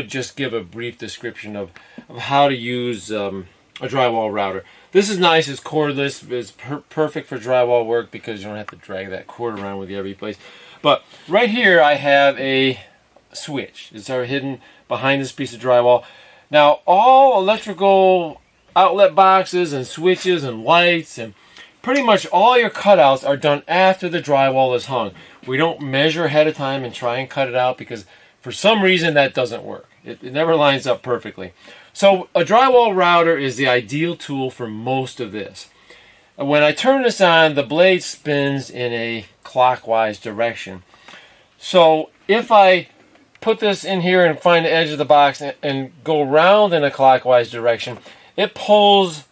Just give a brief description of how to use a drywall router. This is nice, it's cordless, it's perfect for drywall work because you don't have to drag that cord around with you every place. But right here I have a switch. It's hidden behind this piece of drywall. Now all electrical outlet boxes and switches and lights and pretty much all your cutouts are done after the drywall is hung. We don't measure ahead of time and try and cut it out because for some reason that doesn't work. It never lines up perfectly. So a drywall router is the ideal tool for most of this. When I turn this on, the blade spins in a clockwise direction. So if I put this in here and find the edge of the box and go round in a clockwise direction, it pulls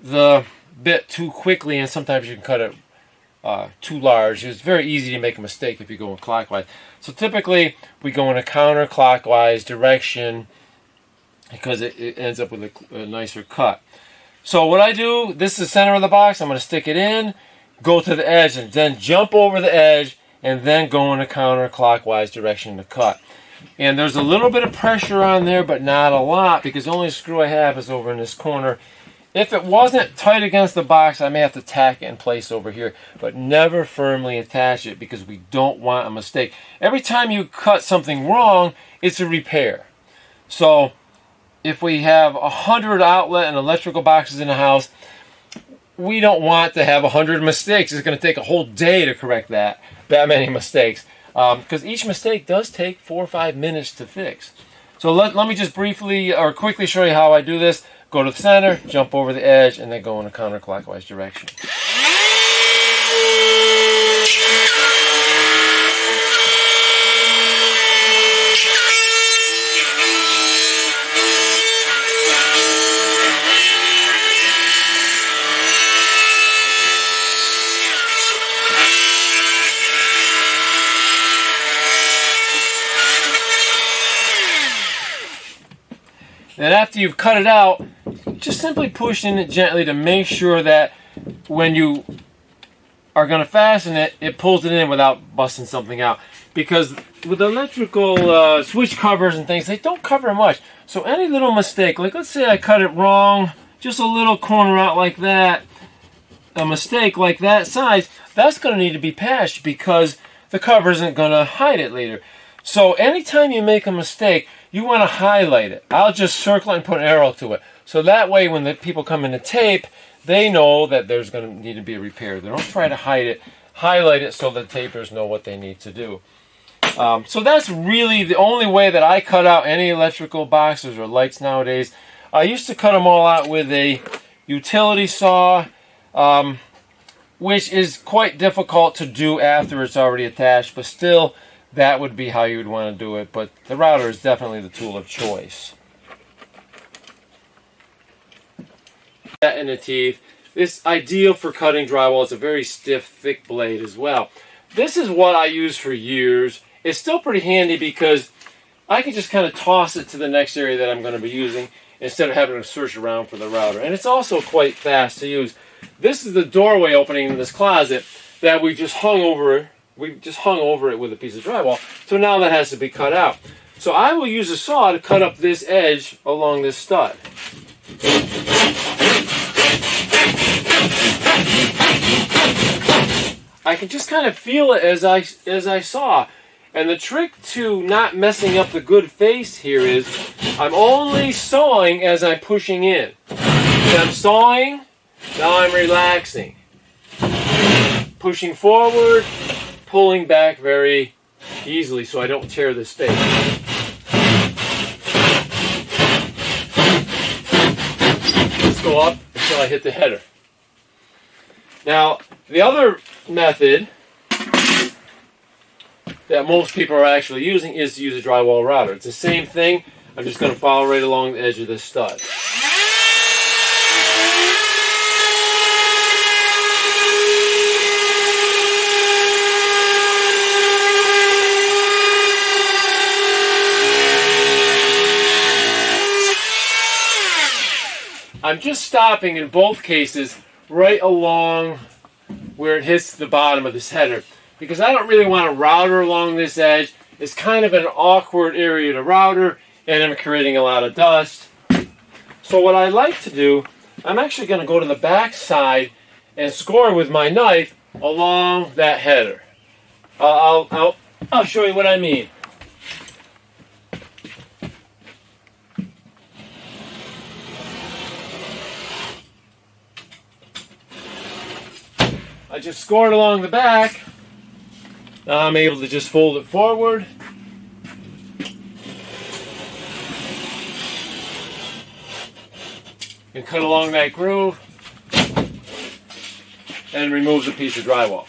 the bit too quickly and sometimes you can cut it too large. It's very easy to make a mistake if you go in clockwise. So typically we go in a counterclockwise direction because it ends up with a nicer cut. So what I do, this is the center of the box, I'm going to stick it in, go to the edge and then jump over the edge and then go in a counterclockwise direction to cut. And there's a little bit of pressure on there but not a lot because the only screw I have is over in this corner. If it wasn't tight against the box, I may have to tack it in place over here, but never firmly attach it because we don't want a mistake. Every time you cut something wrong, it's a repair. So if we have 100 outlet and electrical boxes in the house, we don't want to have 100 mistakes. It's going to take a whole day to correct that many mistakes because each mistake does take 4 or 5 minutes to fix. So let me just briefly or quickly show you how I do this. Go to the center, jump over the edge, and then go in a counterclockwise direction. And after you've cut it out, just simply push in it gently to make sure that when you are going to fasten it, it pulls it in without busting something out. Because with electrical switch covers and things, they don't cover much. So any little mistake, like let's say I cut it wrong, just a little corner out like that, a mistake like that size, that's going to need to be patched because the cover isn't going to hide it later. So anytime you make a mistake, you want to highlight it. I'll just circle it and put an arrow to it. So that way when the people come in to tape, they know that there's going to need to be a repair. They don't try to hide it. Highlight it so the tapers know what they need to do. So that's really the only way that I cut out any electrical boxes or lights nowadays. I used to cut them all out with a utility saw, which is quite difficult to do after it's already attached, but still that would be how you would want to do it. But the router is definitely the tool of choice. That in the teeth. It's ideal for cutting drywall. It's a very stiff, thick blade as well. This is what I used for years. It's still pretty handy because I can just kind of toss it to the next area that I'm going to be using instead of having to search around for the router. And it's also quite fast to use. This is the doorway opening in this closet that we just hung over. We just hung over it with a piece of drywall. So now that has to be cut out. So I will use a saw to cut up this edge along this stud. I can just kind of feel it as I saw. And the trick to not messing up the good face here is I'm only sawing as I'm pushing in. When I'm sawing, now I'm relaxing. Pushing forward, pulling back very easily so I don't tear this face. Let's go up until I hit the header. Now, the other method that most people are actually using is to use a drywall router. It's the same thing. I'm just going to follow right along the edge of this stud. I'm just stopping in both cases right along where it hits the bottom of this header because I don't really want a router along this edge. It's kind of an awkward area to router and I'm creating a lot of dust. So what I like to do, I'm actually going to go to the back side and score with my knife along that header. I'll show you what I mean. I just scored along the back. Now I'm able to just fold it forward. And cut along that groove. And remove the piece of drywall.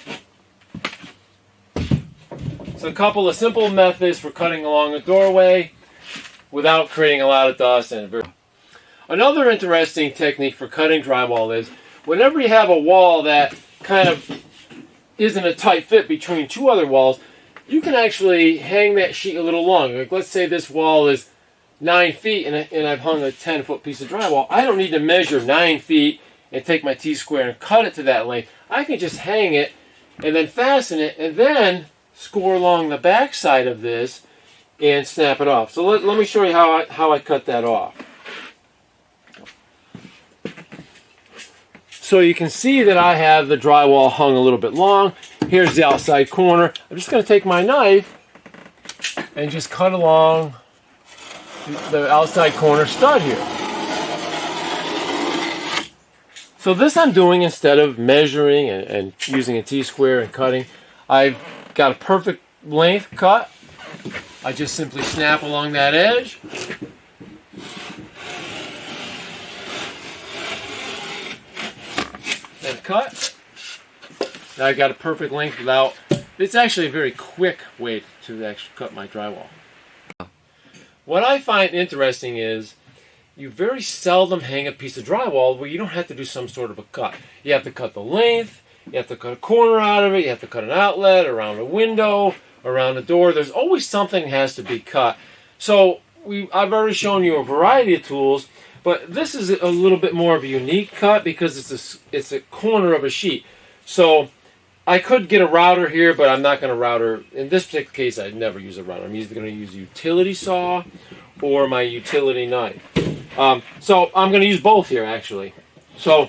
So a couple of simple methods for cutting along the doorway without creating a lot of dust. Another interesting technique for cutting drywall is whenever you have a wall that kind of isn't a tight fit between two other walls, you can actually hang that sheet a little longer. Like let's say this wall is 9 feet and I've hung a 10-foot piece of drywall. I don't need to measure 9 feet and take my T-square and cut it to that length. I can just hang it and then fasten it and then score along the back side of this and snap it off. So let me show you how I cut that off. So you can see that I have the drywall hung a little bit long. Here's the outside corner. I'm just going to take my knife and just cut along the outside corner stud here. So this I'm doing instead of measuring and using a T-square and cutting. I've got a perfect length cut. I just simply snap along that edge. And cut. Now I've got a perfect length without... It's actually a very quick way to actually cut my drywall. What I find interesting is you very seldom hang a piece of drywall where you don't have to do some sort of a cut. You have to cut the length, you have to cut a corner out of it, you have to cut an outlet around a window, around a door. There's always something that has to be cut. So I've already shown you a variety of tools, but this is a little bit more of a unique cut because it's a corner of a sheet. So I could get a router here, but I'm not going to router. In this particular case, I'd never use a router. I'm either going to use a utility saw or my utility knife. So I'm going to use both here, actually. So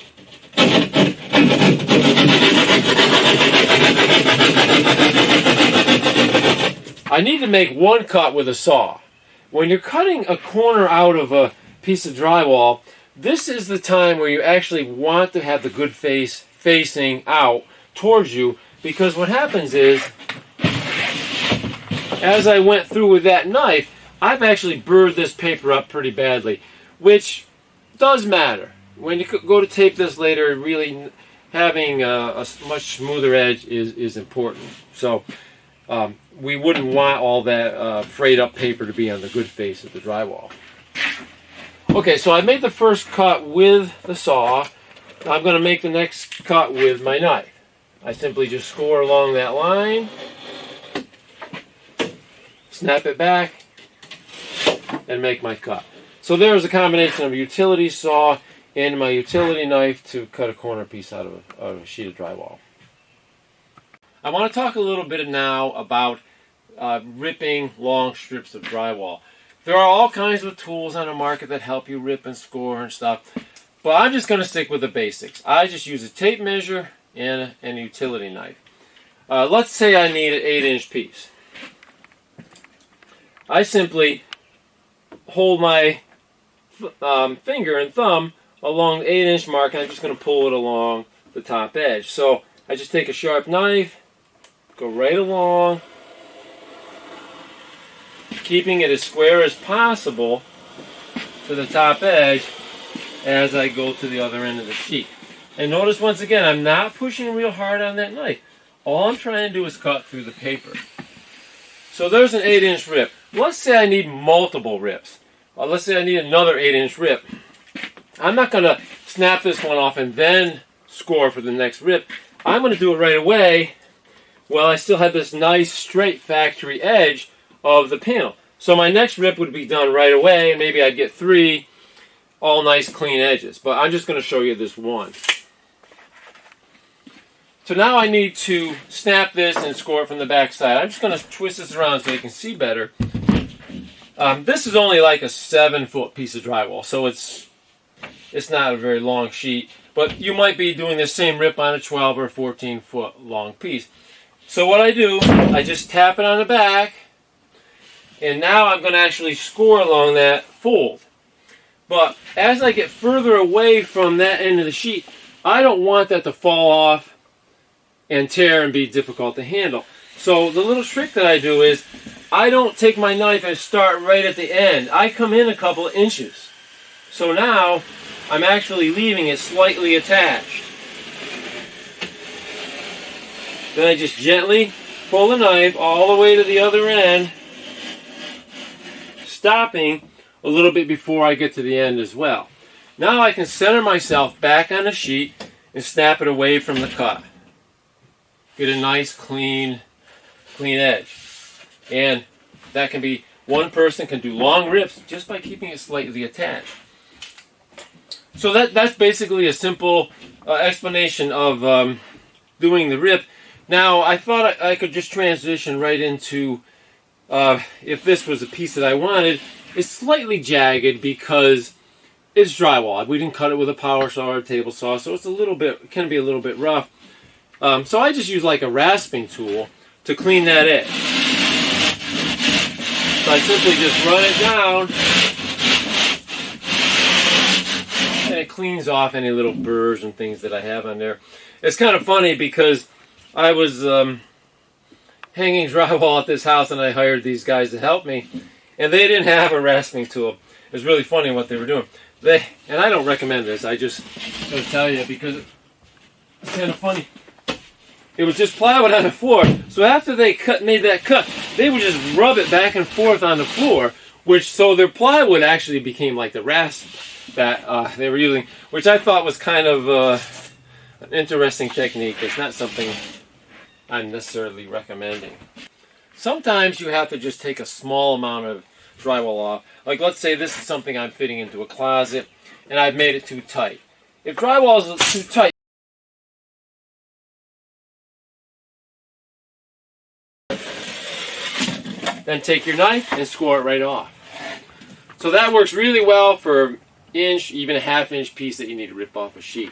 I need to make one cut with a saw. When you're cutting a corner out of a piece of drywall, this is the time where you actually want to have the good face facing out towards you, because what happens is, as I went through with that knife, I've actually burred this paper up pretty badly, which does matter. When you go to tape this later, really having a much smoother edge is important. So we wouldn't want all that frayed up paper to be on the good face of the drywall. Okay, so I made the first cut with the saw. I'm going to make the next cut with my knife. I simply just score along that line, snap it back, and make my cut. So there's a combination of a utility saw and my utility knife to cut a corner piece out of a sheet of drywall. I want to talk a little bit now about ripping long strips of drywall. There are all kinds of tools on the market that help you rip and score and stuff, but I'm just going to stick with the basics. I just use a tape measure and a utility knife. Let's say I need an 8-inch piece. I simply hold my finger and thumb along the 8-inch mark, and I'm just going to pull it along the top edge. So I just take a sharp knife, go right along, keeping it as square as possible to the top edge as I go to the other end of the sheet. And notice once again, I'm not pushing real hard on that knife. All I'm trying to do is cut through the paper. So there's an 8-inch rip. Let's say I need multiple rips. Let's say I need another 8-inch rip. I'm not going to snap this one off and then score for the next rip. I'm going to do it right away while I still have this nice straight factory edge of the panel. So my next rip would be done right away, and maybe I'd get 3 all nice clean edges. But I'm just going to show you this one. So now I need to snap this and score it from the back side. I'm just going to twist this around so you can see better. This is only like a 7-foot piece of drywall, so it's not a very long sheet. But you might be doing the same rip on a 12 or 14-foot long piece. So what I do, I just tap it on the back, and now I'm going to actually score along that fold. But as I get further away from that end of the sheet, I don't want that to fall off and tear and be difficult to handle. So the little trick that I do is I don't take my knife and start right at the end. I come in a couple of inches. So now I'm actually leaving it slightly attached. Then I just gently pull the knife all the way to the other end, stopping a little bit before I get to the end as well. Now I can center myself back on the sheet and snap it away from the cut. Get a nice clean edge. And that can be, one person can do long rips just by keeping it slightly attached. So that's basically a simple explanation of doing the rip. Now I thought I could just transition right into, if this was a piece that I wanted, it's slightly jagged because it's drywall. We didn't cut it with a power saw or a table saw, so it's a little bit, can be a little bit rough. So I just use like a rasping tool to clean that edge. So I simply just run it down, and it cleans off any little burrs and things that I have on there. It's kind of funny because I was hanging drywall at this house and I hired these guys to help me, and they didn't have a rasping tool. It was really funny what they were doing. And I don't recommend this, I just gotta tell you because it's kind of funny. It was just plywood on the floor. So after they made that cut, they would just rub it back and forth on the floor, so their plywood actually became like the rasp that they were using, which I thought was kind of an interesting technique. It's not something I'm necessarily recommending. Sometimes you have to just take a small amount of drywall off. Like let's say this is something I'm fitting into a closet and I've made it too tight. If drywall is too tight, then take your knife and score it right off. So that works really well for inch, even a half-inch piece that you need to rip off a sheet.